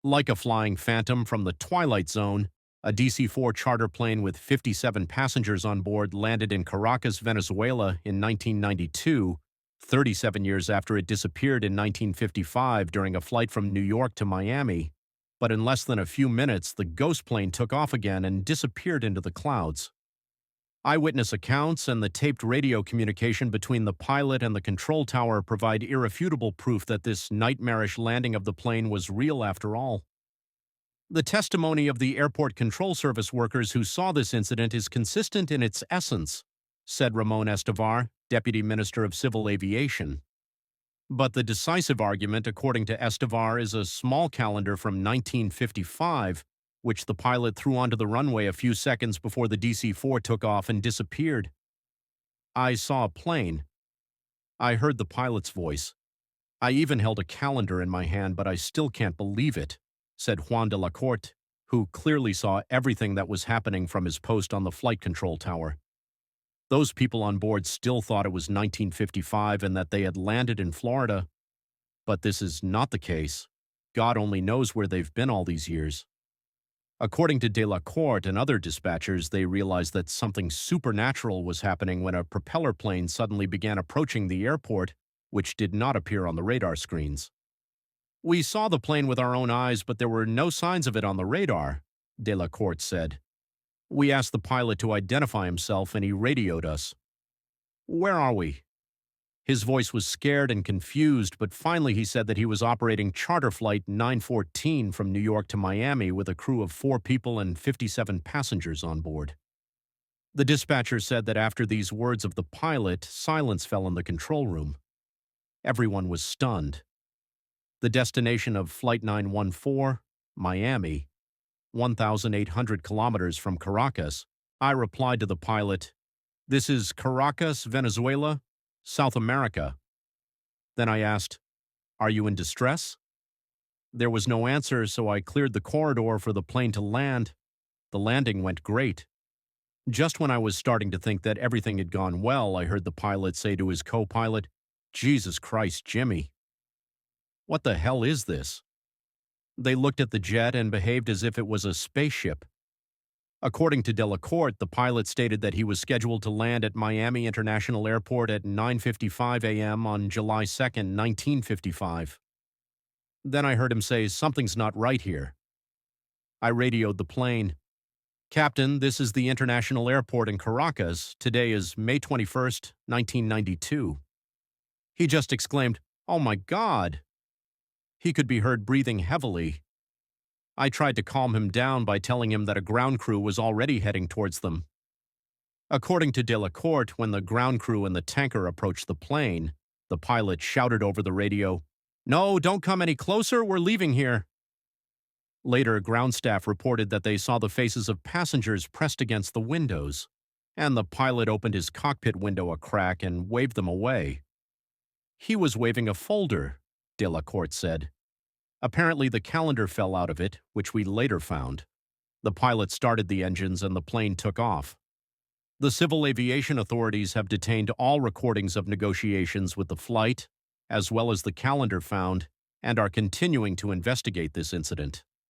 Like a flying phantom from the Twilight Zone, a DC-4 charter plane with 57 passengers on board landed in Caracas, Venezuela in 1992, 37 years after it disappeared in 1955 during a flight from New York to Miami. But in less than a few minutes, the ghost plane took off again and disappeared into the clouds. Eyewitness accounts and the taped radio communication between the pilot and the control tower provide irrefutable proof that this nightmarish landing of the plane was real after all. The testimony of the airport control service workers who saw this incident is consistent in its essence, said Ramon Estevar, Deputy Minister of Civil Aviation. But the decisive argument, according to Estevar, is a small calendar from 1955, which the pilot threw onto the runway a few seconds before the DC-4 took off and disappeared. I saw a plane. I heard the pilot's voice. I even held a calendar in my hand, but I still can't believe it, said Juan de la Corte, who clearly saw everything that was happening from his post on the flight control tower. Those people on board still thought it was 1955 and that they had landed in Florida. But this is not the case. God only knows where they've been all these years. According to De La Corte and other dispatchers, they realized that something supernatural was happening when a propeller plane suddenly began approaching the airport, which did not appear on the radar screens. We saw the plane with our own eyes, but there were no signs of it on the radar, De La Corte said. We asked the pilot to identify himself, and he radioed us. Where are we? His voice was scared and confused, but finally he said that he was operating charter flight 914 from New York to Miami with a crew of 4 people and 57 passengers on board. The dispatcher said that after these words of the pilot, silence fell in the control room. Everyone was stunned. The destination of Flight 914, Miami, 1,800 kilometers from Caracas, I replied to the pilot, "This is Caracas, Venezuela, South America." Then I asked, "Are you in distress?" There was no answer, so I cleared the corridor for the plane to land. The landing went great. Just when I was starting to think that everything had gone well, I heard the pilot say to his co-pilot, "Jesus Christ, Jimmy. What the hell is this?" They looked at the jet and behaved as if it was a spaceship. According to De La Corte, the pilot stated that he was scheduled to land at Miami International Airport at 9:55 a.m. on July 2, 1955. Then I heard him say, "Something's not right here." I radioed the plane. "Captain, this is the International Airport in Caracas. Today is May 21st, 1992. He just exclaimed, "Oh my God!" He could be heard breathing heavily. I tried to calm him down by telling him that a ground crew was already heading towards them. According to De La Corte, when the ground crew and the tanker approached the plane, the pilot shouted over the radio, "No, don't come any closer, we're leaving here." Later, ground staff reported that they saw the faces of passengers pressed against the windows, and the pilot opened his cockpit window a crack and waved them away. He was waving a folder, De La Corte said. Apparently the calendar fell out of it, which we later found. The pilot started the engines and the plane took off. The civil aviation authorities have detained all recordings of negotiations with the flight, as well as the calendar found, and are continuing to investigate this incident.